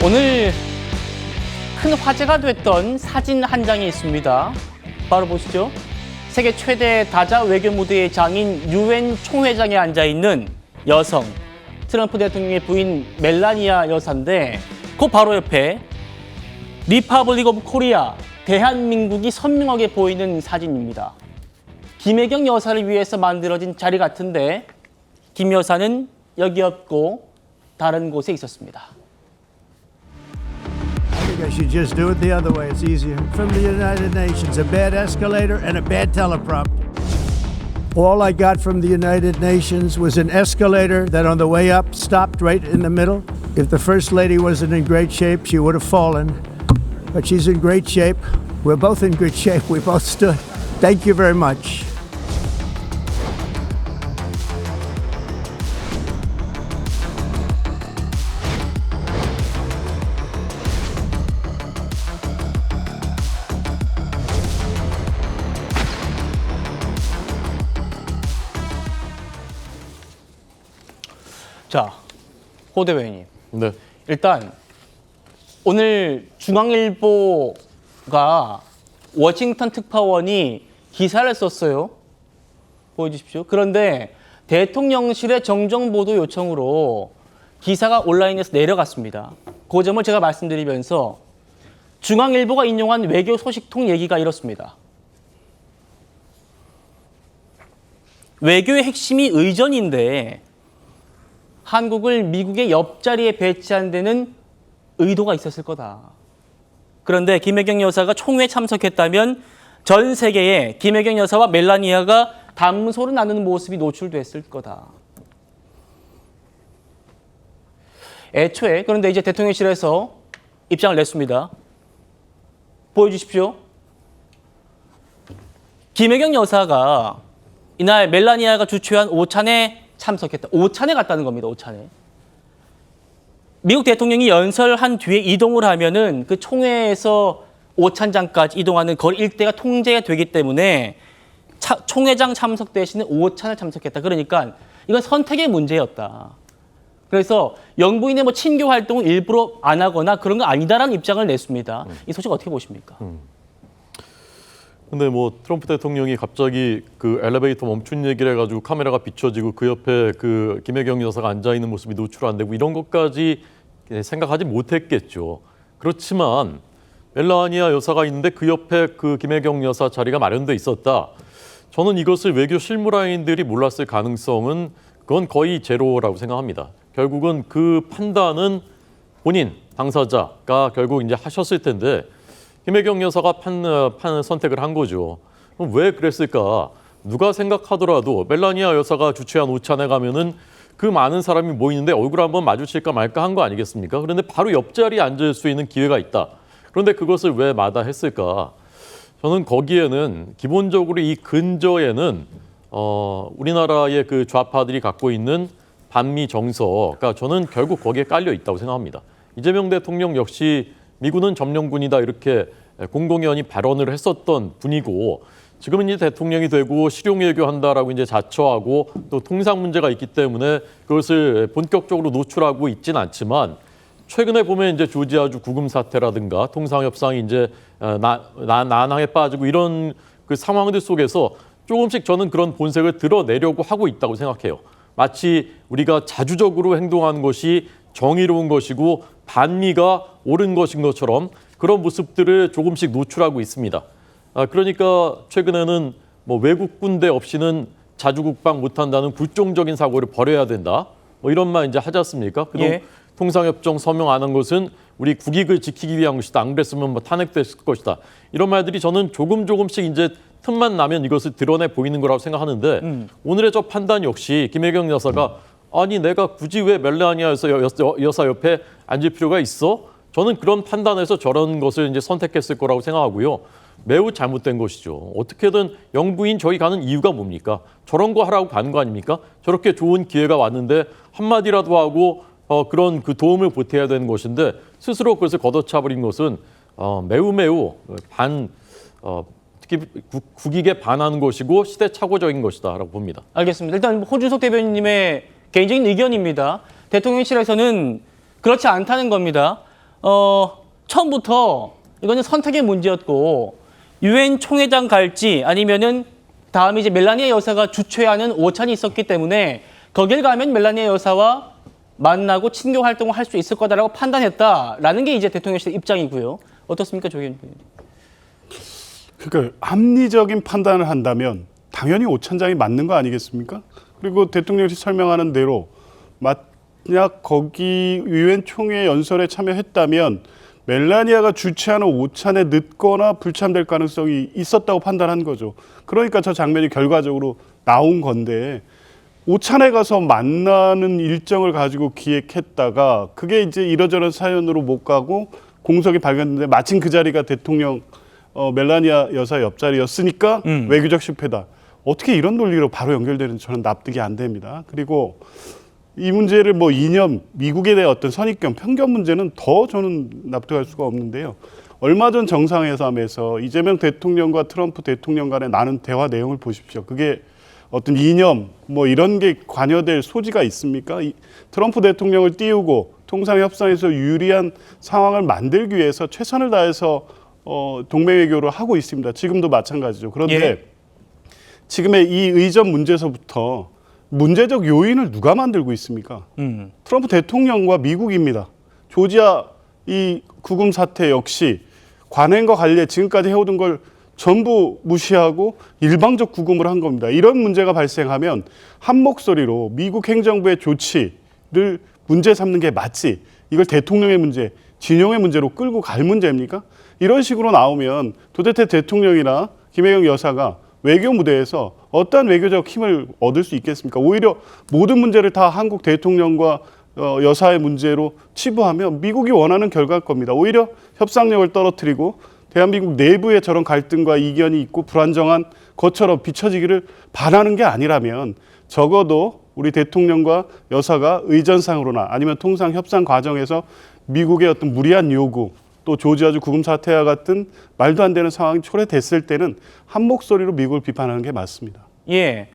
오늘 큰 화제가 됐던 사진 한 장이 있습니다. 바로 보시죠. 세계 최대 다자 외교 무대의 장인 유엔 총회장에 앉아있는 여성, 트럼프 대통령의 부인 멜라니아 여사인데 그 바로 옆에 리퍼블릭 오브 코리아, 대한민국이 선명하게 보이는 사진입니다. 김혜경 여사를 위해서 만들어진 자리 같은데 김 여사는 여기 없고 다른 곳에 있었습니다. I think I should just do it the other way. It's easier. From the United Nations, a bad escalator and a bad teleprompter. All I got from the United Nations was an escalator that on the way up stopped right in the middle. If the First Lady wasn't in great shape, she would have fallen. But she's in great shape. We're both in good shape. We both stood. Thank you very much. 자, 호 대변인님. 네. 일단 오늘 중앙일보가 워싱턴 특파원이 기사를 썼어요. 보여주십시오. 그런데 대통령실의 정정보도 요청으로 기사가 온라인에서 내려갔습니다. 그 점을 제가 말씀드리면서 중앙일보가 인용한 외교 소식통 얘기가 이렇습니다. 외교의 핵심이 의전인데 한국을 미국의 옆자리에 배치한 데는 의도가 있었을 거다. 그런데 김혜경 여사가 총회에 참석했다면 전 세계에 김혜경 여사와 멜라니아가 담소를 나누는 모습이 노출됐을 거다. 애초에 그런데 이제 대통령실에서 입장을 냈습니다. 보여주십시오. 김혜경 여사가 이날 멜라니아가 주최한 오찬에 참석했다. 오찬에 갔다는 겁니다. 오찬에. 미국 대통령이 연설한 뒤에 이동을 하면은 그 총회에서 오찬장까지 이동하는 거리 일대가 통제가 되기 때문에 총회장 참석 대신에 오찬을 참석했다. 그러니까 이건 선택의 문제였다. 그래서 영부인의 뭐 친교 활동을 일부러 안 하거나 그런 거 아니다라는 입장을 냈습니다. 이 소식 어떻게 보십니까? 근데 뭐 트럼프 대통령이 갑자기 그 엘리베이터 멈춘 얘기를 해가지고 카메라가 비춰지고 그 옆에 그 김혜경 여사가 앉아 있는 모습이 노출 안 되고 이런 것까지 생각하지 못했겠죠. 그렇지만 멜라니아 여사가 있는데 그 옆에 그 김혜경 여사 자리가 마련돼 있었다. 저는 이것을 외교 실무라인들이 몰랐을 가능성은 그건 거의 제로라고 생각합니다. 결국은 그 판단은 본인 당사자가 결국 이제 하셨을 텐데. 김혜경 여사가 선택을 한 거죠. 그럼 왜 그랬을까? 누가 생각하더라도 멜라니아 여사가 주최한 오찬에 가면은 그 많은 사람이 모이는데 얼굴 한번 마주칠까 말까 한 거 아니겠습니까? 그런데 바로 옆자리에 앉을 수 있는 기회가 있다. 그런데 그것을 왜 마다했을까? 저는 거기에는 기본적으로 이 근저에는 우리나라의 그 좌파들이 갖고 있는 반미 정서가 저는 결국 거기에 깔려 있다고 생각합니다. 이재명 대통령 역시 미군은 점령군이다 이렇게 공공연히 발언을 했었던 분이고 지금은 이제 대통령이 되고 실용외교한다라고 이제 자처하고 또 통상 문제가 있기 때문에 그것을 본격적으로 노출하고 있지는 않지만 최근에 보면 이제 조지아주 구금 사태라든가 통상 협상이 이제 난항에 빠지고 이런 그 상황들 속에서 조금씩 저는 그런 본색을 드러내려고 하고 있다고 생각해요. 마치 우리가 자주적으로 행동하는 것이 정의로운 것이고 반미가 옳은 것인 것처럼 그런 모습들을 조금씩 노출하고 있습니다. 그러니까 최근에는 뭐 외국 군대 없이는 자주국방 못한다는 굴종적인 사고를 버려야 된다. 뭐 이런 말 이제 하지 않습니까? 그리고 통상협정 서명 안 한 것은 우리 국익을 지키기 위한 것이다. 안 그랬으면 뭐 탄핵됐을 것이다. 이런 말들이 저는 조금씩 이제 틈만 나면 이것을 드러내 보이는 거라고 생각하는데 오늘의 저 판단 역시 김혜경 여사가 아니 내가 굳이 왜 멜라니아 여사 옆에 앉을 필요가 있어? 저는 그런 판단에서 저런 것을 이제 선택했을 거라고 생각하고요. 매우 잘못된 것이죠. 어떻게든 영부인 저희 가는 이유가 뭡니까? 저런 거 하라고 가는 거 아닙니까? 저렇게 좋은 기회가 왔는데 한마디라도 하고 그런 그 도움을 보태야 되는 것인데 스스로 그것을 걷어차버린 것은 매우 특히 국익에 반하는 것이고 시대착오적인 것이다라고 봅니다. 알겠습니다. 일단 호준석 대변인님의 개인적인 의견입니다. 대통령실에서는 그렇지 않다는 겁니다. 처음부터 이거는 선택의 문제였고 유엔 총회장 갈지 아니면은 다음에 이제 멜라니아 여사가 주최하는 오찬이 있었기 때문에 거길 가면 멜라니아 여사와 만나고 친교 활동을 할 수 있을 거다라고 판단했다라는 게 이제 대통령실 입장이고요. 어떻습니까, 조 의원님? 그러니까 합리적인 판단을 한다면 당연히 오찬장이 맞는 거 아니겠습니까? 그리고 대통령실 설명하는 대로 만약 거기 유엔 총회 연설에 참여했다면 멜라니아가 주최하는 오찬에 늦거나 불참될 가능성이 있었다고 판단한 거죠. 그러니까 저 장면이 결과적으로 나온 건데 오찬에 가서 만나는 일정을 가지고 기획했다가 그게 이제 이러저런 사연으로 못 가고 공석이 발견됐는데 마침 그 자리가 대통령 멜라니아 여사 옆자리였으니까 외교적 실패다. 어떻게 이런 논리로 바로 연결되는지 저는 납득이 안 됩니다. 그리고 이 문제를 뭐 이념, 미국에 대한 어떤 선입견, 편견 문제는 더 저는 납득할 수가 없는데요. 얼마 전 정상회담에서 이재명 대통령과 트럼프 대통령 간에 나눈 대화 내용을 보십시오. 그게 어떤 이념, 뭐 이런 게 관여될 소지가 있습니까? 트럼프 대통령을 띄우고 통상협상에서 유리한 상황을 만들기 위해서 최선을 다해서 동맹외교를 하고 있습니다. 지금도 마찬가지죠. 그런데 예. 지금의 이 의전 문제에서부터 문제적 요인을 누가 만들고 있습니까? 트럼프 대통령과 미국입니다. 조지아 이 구금 사태 역시 관행과 관리에 지금까지 해오던 걸 전부 무시하고 일방적 구금을 한 겁니다. 이런 문제가 발생하면 한 목소리로 미국 행정부의 조치를 문제 삼는 게 맞지. 이걸 대통령의 문제, 진영의 문제로 끌고 갈 문제입니까? 이런 식으로 나오면 도대체 대통령이나 김혜경 여사가 외교 무대에서 어떠한 외교적 힘을 얻을 수 있겠습니까? 오히려 모든 문제를 다 한국 대통령과 여사의 문제로 치부하면 미국이 원하는 결과일 겁니다. 오히려 협상력을 떨어뜨리고 대한민국 내부에 저런 갈등과 이견이 있고 불안정한 것처럼 비춰지기를 바라는 게 아니라면 적어도 우리 대통령과 여사가 의전상으로나 아니면 통상 협상 과정에서 미국의 어떤 무리한 요구 또 조지아주 구금 사태와 같은 말도 안 되는 상황이 초래됐을 때는 한 목소리로 미국을 비판하는 게 맞습니다. 예.